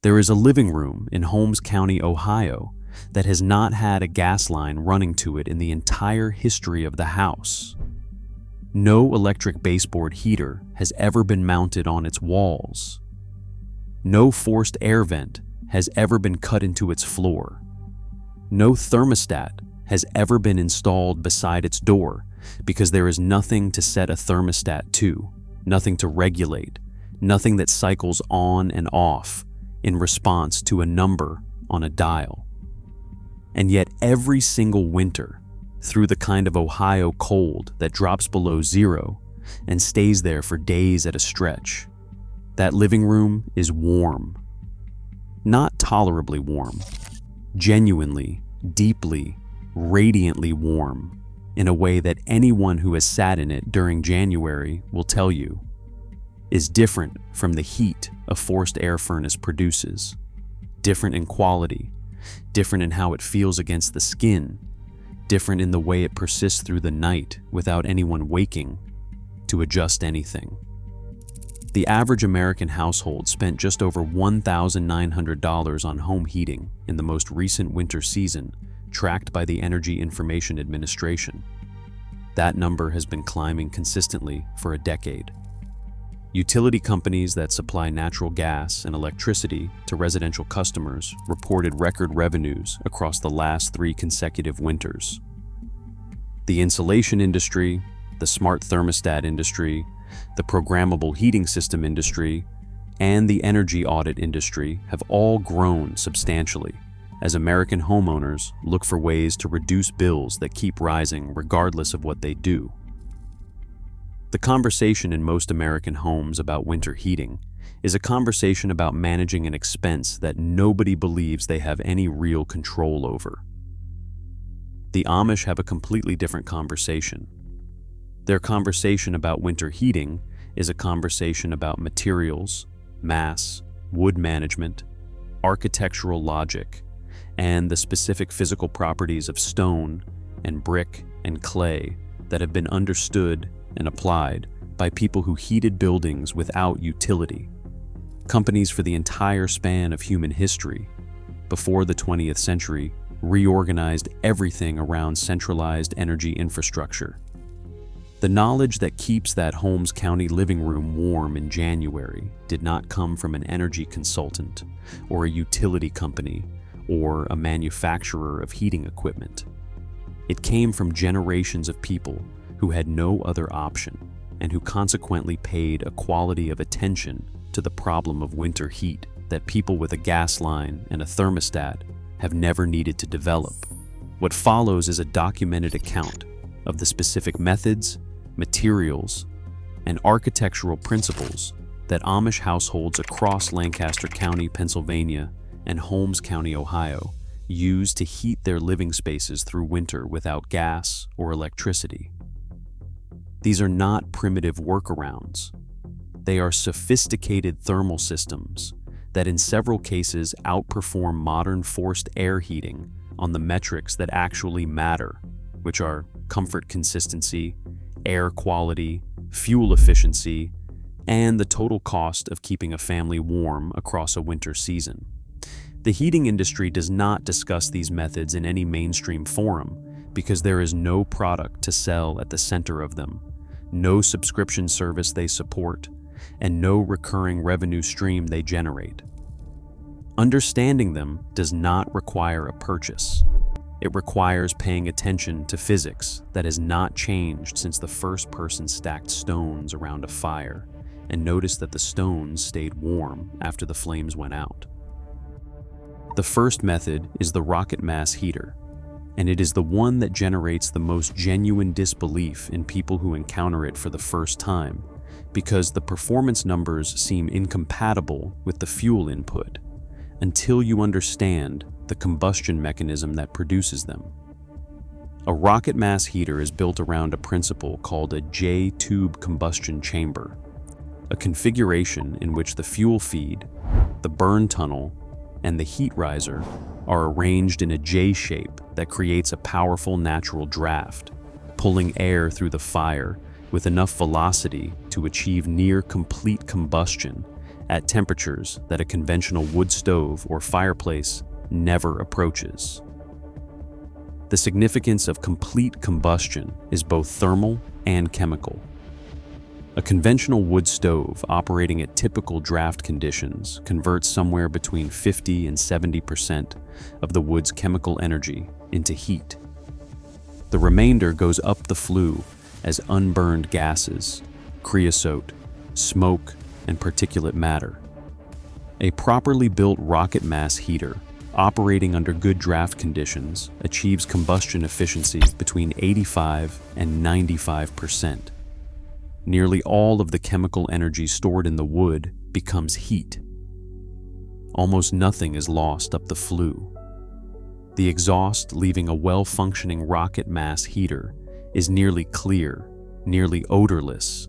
There is a living room in Holmes County, Ohio, that has not had a gas line running to it in the entire history of the house. No electric baseboard heater has ever been mounted on its walls. No forced air vent has ever been cut into its floor. No thermostat has ever been installed beside its door because there is nothing to set a thermostat to, nothing to regulate, nothing that cycles on and off in response to a number on a dial. And yet every single winter, through the kind of Ohio cold that drops below zero and stays there for days at a stretch, that living room is warm. Not tolerably warm, genuinely, deeply, radiantly warm, in a way that anyone who has sat in it during January will tell you is different from the heat a forced air furnace produces, different in quality, different in how it feels against the skin, different in the way it persists through the night without anyone waking to adjust anything. The average American household spent just over $1,900 on home heating in the most recent winter season, tracked by the Energy Information Administration. That number has been climbing consistently for a decade. Utility companies that supply natural gas and electricity to residential customers reported record revenues across the last 3 consecutive winters. The insulation industry, the smart thermostat industry, the programmable heating system industry, and the energy audit industry have all grown substantially as American homeowners look for ways to reduce bills that keep rising regardless of what they do. The conversation in most American homes about winter heating is a conversation about managing an expense that nobody believes they have any real control over. The Amish have a completely different conversation. Their conversation about winter heating is a conversation about materials, mass, wood management, architectural logic, and the specific physical properties of stone and brick and clay that have been understood and applied by people who heated buildings without utility. Companies for the entire span of human history, before the 20th century, reorganized everything around centralized energy infrastructure. The knowledge that keeps that Holmes County living room warm in January did not come from an energy consultant or a utility company or a manufacturer of heating equipment. It came from generations of people who had no other option and who consequently paid a quality of attention to the problem of winter heat that people with a gas line and a thermostat have never needed to develop. What follows is a documented account of the specific methods, materials, and architectural principles that Amish households across Lancaster County, Pennsylvania, and Holmes County, Ohio, use to heat their living spaces through winter without gas or electricity. These are not primitive workarounds. They are sophisticated thermal systems that in several cases outperform modern forced air heating on the metrics that actually matter, which are comfort consistency, air quality, fuel efficiency, and the total cost of keeping a family warm across a winter season. The heating industry does not discuss these methods in any mainstream forum because there is no product to sell at the center of them, no subscription service they support, and no recurring revenue stream they generate. Understanding them does not require a purchase. It requires paying attention to physics that has not changed since the first person stacked stones around a fire and noticed that the stones stayed warm after the flames went out. The first method is the rocket mass heater, and it is the one that generates the most genuine disbelief in people who encounter it for the first time, because the performance numbers seem incompatible with the fuel input until you understand the combustion mechanism that produces them. A rocket mass heater is built around a principle called a J-tube combustion chamber, a configuration in which the fuel feed, the burn tunnel, and the heat riser are arranged in a J shape that creates a powerful natural draft, pulling air through the fire with enough velocity to achieve near complete combustion at temperatures that a conventional wood stove or fireplace never approaches. The significance of complete combustion is both thermal and chemical. A conventional wood stove operating at typical draft conditions converts somewhere between 50 and 70% of the wood's chemical energy into heat. The remainder goes up the flue as unburned gases, creosote, smoke, and particulate matter. A properly built rocket mass heater operating under good draft conditions achieves combustion efficiency between 85 and 95%. Nearly all of the chemical energy stored in the wood becomes heat. Almost nothing is lost up the flue. The exhaust leaving a well-functioning rocket mass heater is nearly clear, nearly odorless,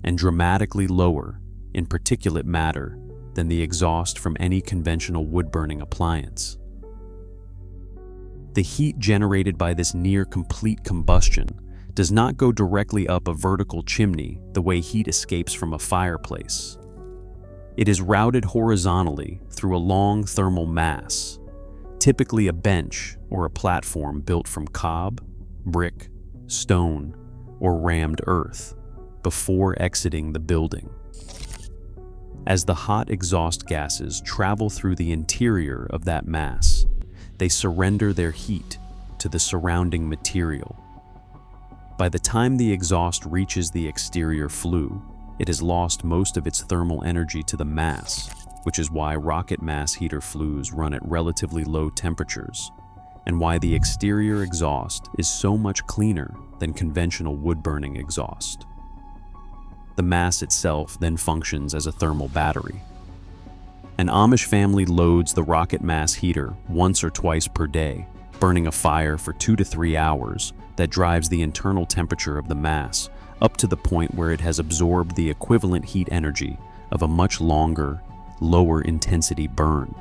and dramatically lower in particulate matter than the exhaust from any conventional wood-burning appliance. The heat generated by this near-complete combustion does not go directly up a vertical chimney the way heat escapes from a fireplace. It is routed horizontally through a long thermal mass, typically a bench or a platform built from cob, brick, stone, or rammed earth, before exiting the building. As the hot exhaust gases travel through the interior of that mass, they surrender their heat to the surrounding material. By the time the exhaust reaches the exterior flue, it has lost most of its thermal energy to the mass, which is why rocket mass heater flues run at relatively low temperatures, and why the exterior exhaust is so much cleaner than conventional wood-burning exhaust. The mass itself then functions as a thermal battery. An Amish family loads the rocket mass heater once or twice per day, burning a fire for 2 to 3 hours that drives the internal temperature of the mass up to the point where it has absorbed the equivalent heat energy of a much longer, lower intensity burn.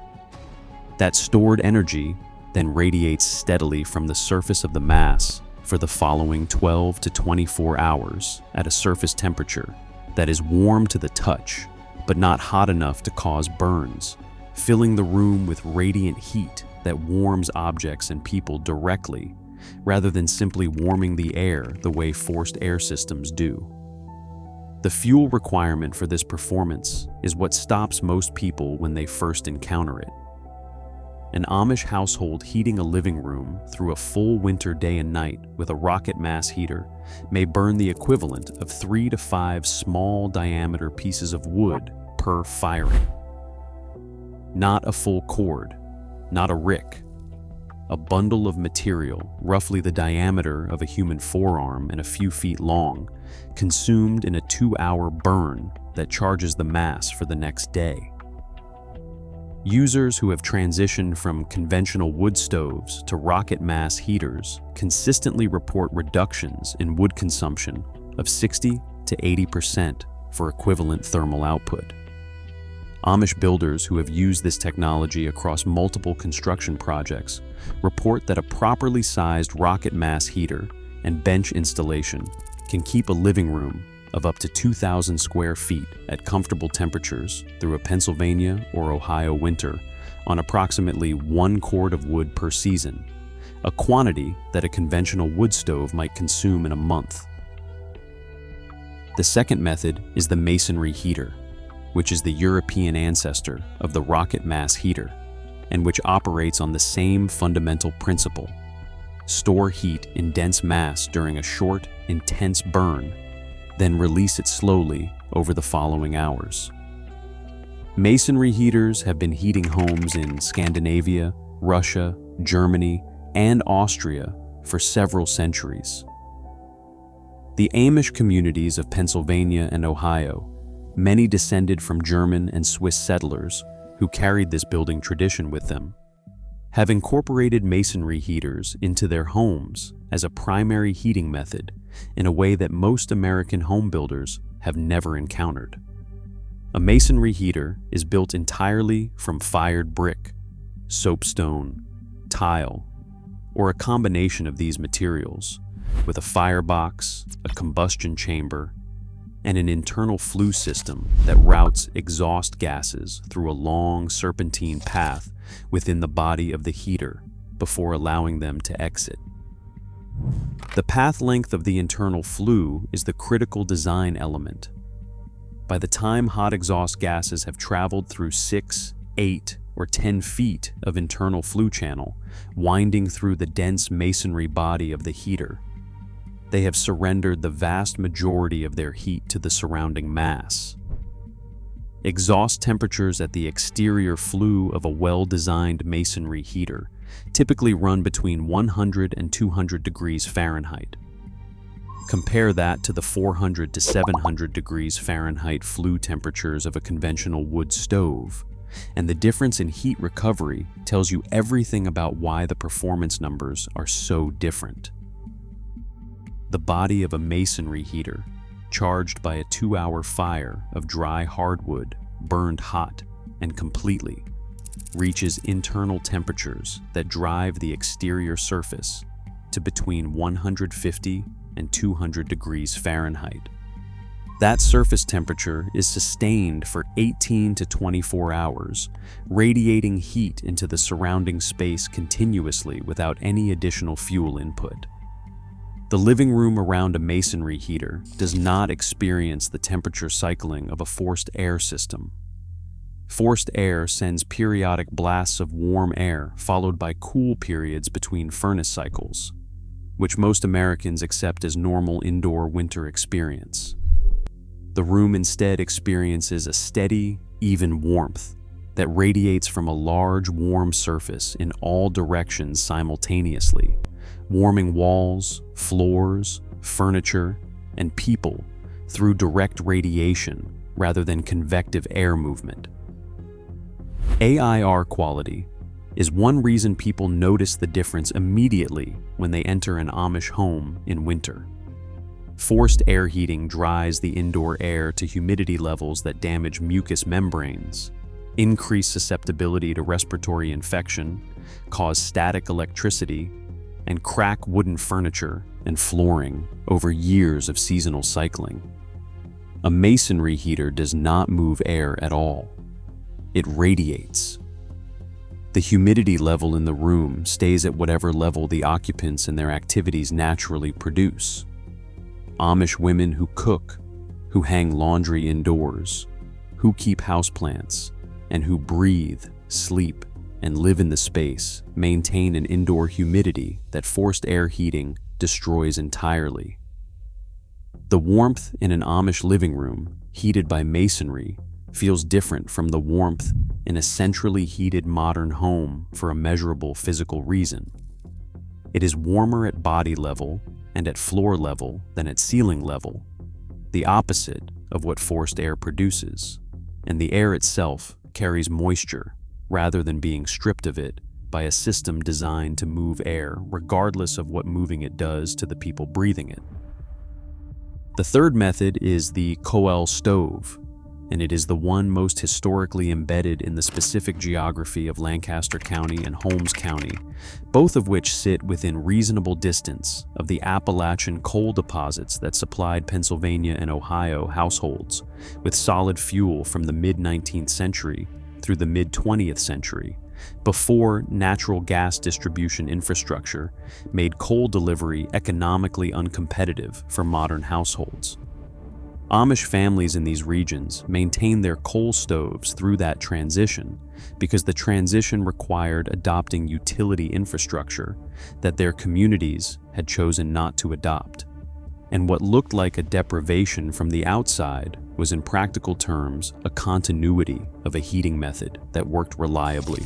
That stored energy then radiates steadily from the surface of the mass for the following 12 to 24 hours at a surface temperature that is warm to the touch, but not hot enough to cause burns, filling the room with radiant heat that warms objects and people directly, rather than simply warming the air the way forced air systems do. The fuel requirement for this performance is what stops most people when they first encounter it. An Amish household heating a living room through a full winter day and night with a rocket mass heater may burn the equivalent of 3 to 5 small diameter pieces of wood per firing. Not a full cord, not a rick. A bundle of material, roughly the diameter of a human forearm and a few feet long, consumed in a 2-hour burn that charges the mass for the next day. Users who have transitioned from conventional wood stoves to rocket mass heaters consistently report reductions in wood consumption of 60 to 80% for equivalent thermal output. Amish builders who have used this technology across multiple construction projects report that a properly sized rocket mass heater and bench installation can keep a living room of up to 2,000 square feet at comfortable temperatures through a Pennsylvania or Ohio winter on approximately 1 cord of wood per season, a quantity that a conventional wood stove might consume in a month. The second method is the masonry heater, which is the European ancestor of the rocket mass heater, and which operates on the same fundamental principle. Store heat in dense mass during a short, intense burn, then release it slowly over the following hours. Masonry heaters have been heating homes in Scandinavia, Russia, Germany, and Austria for several centuries. The Amish communities of Pennsylvania and Ohio, many descended from German and Swiss settlers who carried this building tradition with them, have incorporated masonry heaters into their homes as a primary heating method in a way that most American home builders have never encountered. A masonry heater is built entirely from fired brick, soapstone, tile, or a combination of these materials, with a firebox, a combustion chamber, and an internal flue system that routes exhaust gases through a long serpentine path within the body of the heater before allowing them to exit. The path length of the internal flue is the critical design element. By the time hot exhaust gases have traveled through 6, 8, or 10 feet of internal flue channel, winding through the dense masonry body of the heater, they have surrendered the vast majority of their heat to the surrounding mass. Exhaust temperatures at the exterior flue of a well-designed masonry heater typically run between 100 and 200 degrees Fahrenheit. Compare that to the 400 to 700 degrees Fahrenheit flue temperatures of a conventional wood stove, and the difference in heat recovery tells you everything about why the performance numbers are so different. The body of a masonry heater, charged by a 2-hour fire of dry hardwood burned hot and completely, reaches internal temperatures that drive the exterior surface to between 150 and 200 degrees Fahrenheit. That surface temperature is sustained for 18 to 24 hours, radiating heat into the surrounding space continuously without any additional fuel input. The living room around a masonry heater does not experience the temperature cycling of a forced air system. Forced air sends periodic blasts of warm air followed by cool periods between furnace cycles, which most Americans accept as normal indoor winter experience. The room instead experiences a steady, even warmth that radiates from a large warm surface in all directions simultaneously, warming walls, floors, furniture, and people through direct radiation rather than convective air movement. AIR quality is one reason people notice the difference immediately when they enter an Amish home in winter. Forced air heating dries the indoor air to humidity levels that damage mucous membranes, increase susceptibility to respiratory infection, cause static electricity, and crack wooden furniture and flooring over years of seasonal cycling. A masonry heater does not move air at all. It radiates. The humidity level in the room stays at whatever level the occupants and their activities naturally produce. Amish women who cook, who hang laundry indoors, who keep houseplants, and who breathe, sleep, and live in the space maintain an indoor humidity that forced air heating destroys entirely. The warmth in an Amish living room, heated by masonry, feels different from the warmth in a centrally heated modern home for a measurable physical reason. It is warmer at body level and at floor level than at ceiling level, the opposite of what forced air produces, and the air itself carries moisture rather than being stripped of it by a system designed to move air regardless of what moving it does to the people breathing it. The third method is the coal stove, and it is the one most historically embedded in the specific geography of Lancaster County and Holmes County, both of which sit within reasonable distance of the Appalachian coal deposits that supplied Pennsylvania and Ohio households with solid fuel from the mid-19th century through the mid-20th century, before natural gas distribution infrastructure made coal delivery economically uncompetitive for modern households. Amish families in these regions maintained their coal stoves through that transition because the transition required adopting utility infrastructure that their communities had chosen not to adopt. And what looked like a deprivation from the outside was in practical terms a continuity of a heating method that worked reliably,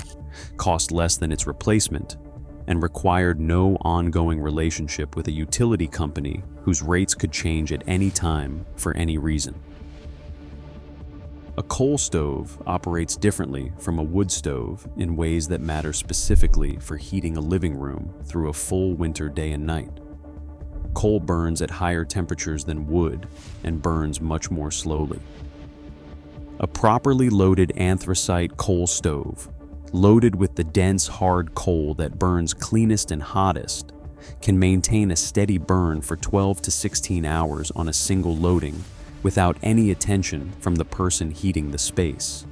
cost less than its replacement, and required no ongoing relationship with a utility company whose rates could change at any time for any reason. A coal stove operates differently from a wood stove in ways that matter specifically for heating a living room through a full winter day and night. Coal burns at higher temperatures than wood and burns much more slowly. A properly loaded anthracite coal stove, loaded with the dense, hard coal that burns cleanest and hottest, can maintain a steady burn for 12 to 16 hours on a single loading without any attention from the person heating the space.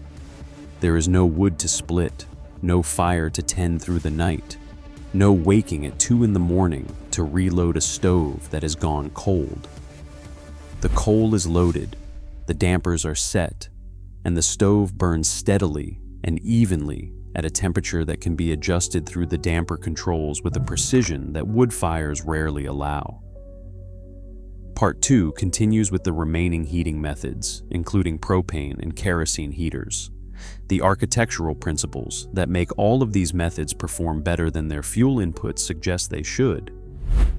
There is no wood to split, no fire to tend through the night, no waking at 2 in the morning to reload a stove that has gone cold. The coal is loaded, the dampers are set, and the stove burns steadily and evenly at a temperature that can be adjusted through the damper controls with a precision that wood fires rarely allow. Part 2 continues with the remaining heating methods, including propane and kerosene heaters. The architectural principles that make all of these methods perform better than their fuel inputs suggest they should.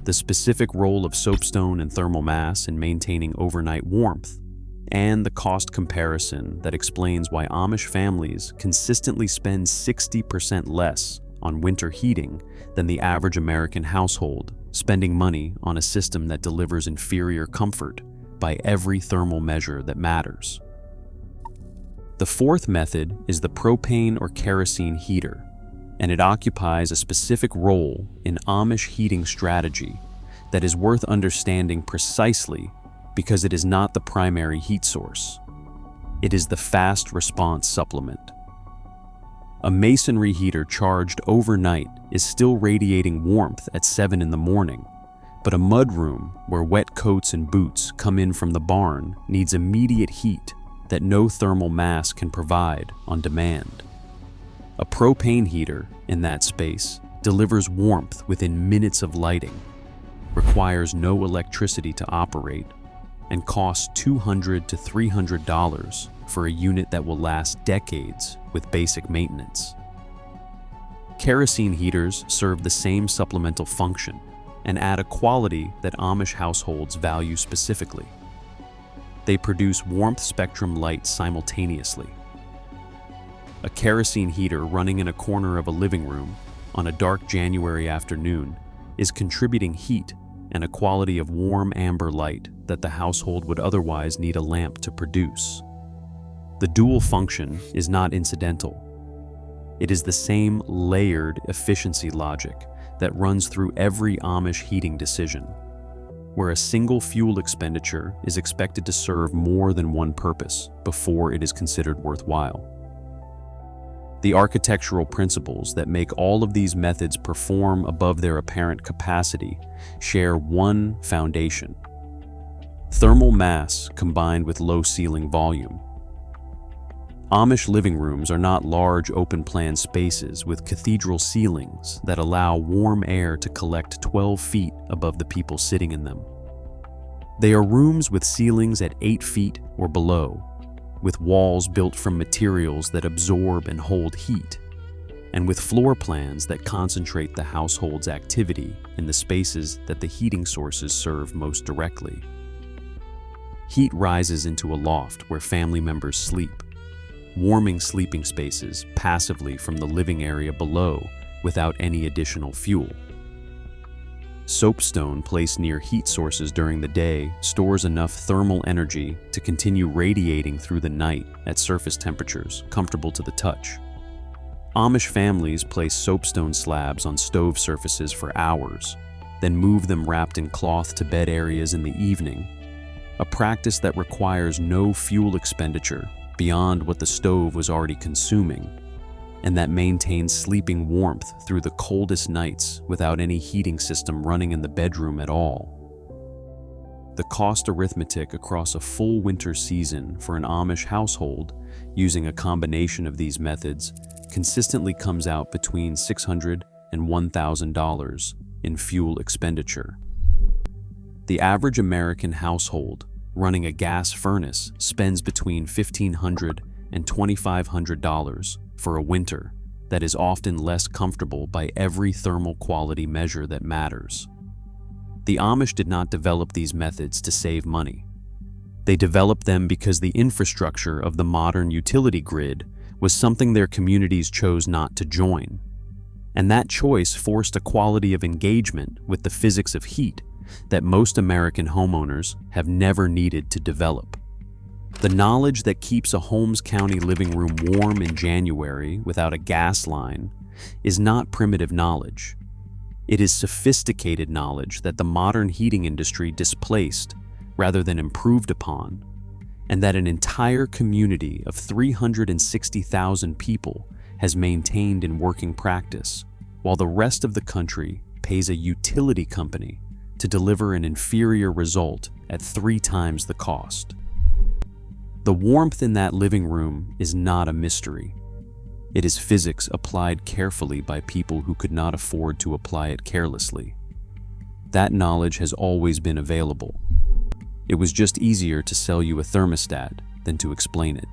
The specific role of soapstone and thermal mass in maintaining overnight warmth, and the cost comparison that explains why Amish families consistently spend 60% less on winter heating than the average American household, spending money on a system that delivers inferior comfort by every thermal measure that matters. The fourth method is the propane or kerosene heater, and it occupies a specific role in Amish heating strategy that is worth understanding precisely because it is not the primary heat source. It is the fast response supplement. A masonry heater charged overnight is still radiating warmth at 7 in the morning, but a mudroom where wet coats and boots come in from the barn needs immediate heat that no thermal mass can provide on demand. A propane heater in that space delivers warmth within minutes of lighting, requires no electricity to operate, and costs $200 to $300 for a unit that will last decades with basic maintenance. Kerosene heaters serve the same supplemental function and add a quality that Amish households value specifically. They produce warmth spectrum light simultaneously. A kerosene heater running in a corner of a living room on a dark January afternoon is contributing heat and a quality of warm amber light that the household would otherwise need a lamp to produce. The dual function is not incidental. It is the same layered efficiency logic that runs through every Amish heating decision, where a single fuel expenditure is expected to serve more than one purpose before it is considered worthwhile. The architectural principles that make all of these methods perform above their apparent capacity share one foundation: thermal mass combined with low ceiling volume. Amish living rooms are not large open-plan spaces with cathedral ceilings that allow warm air to collect 12 feet above the people sitting in them. They are rooms with ceilings at 8 feet or below, with walls built from materials that absorb and hold heat, and with floor plans that concentrate the household's activity in the spaces that the heating sources serve most directly. Heat rises into a loft where family members sleep, warming sleeping spaces passively from the living area below without any additional fuel. Soapstone placed near heat sources during the day stores enough thermal energy to continue radiating through the night at surface temperatures comfortable to the touch. Amish families place soapstone slabs on stove surfaces for hours, then move them wrapped in cloth to bed areas in the evening, a practice that requires no fuel expenditure beyond what the stove was already consuming, and that maintains sleeping warmth through the coldest nights without any heating system running in the bedroom at all. The cost arithmetic across a full winter season for an Amish household using a combination of these methods consistently comes out between $600 and $1,000 in fuel expenditure. The average American household running a gas furnace spends between $1,500 and $2,500 for a winter that is often less comfortable by every thermal quality measure that matters. The Amish did not develop these methods to save money. They developed them because the infrastructure of the modern utility grid was something their communities chose not to join. And that choice forced a quality of engagement with the physics of heat that most American homeowners have never needed to develop. The knowledge that keeps a Holmes County living room warm in January without a gas line is not primitive knowledge. It is sophisticated knowledge that the modern heating industry displaced rather than improved upon and that an entire community of 360,000 people has maintained in working practice, while the rest of the country pays a utility company to deliver an inferior result at 3 times the cost. The warmth in that living room is not a mystery. It is physics applied carefully by people who could not afford to apply it carelessly. That knowledge has always been available. It was just easier to sell you a thermostat than to explain it.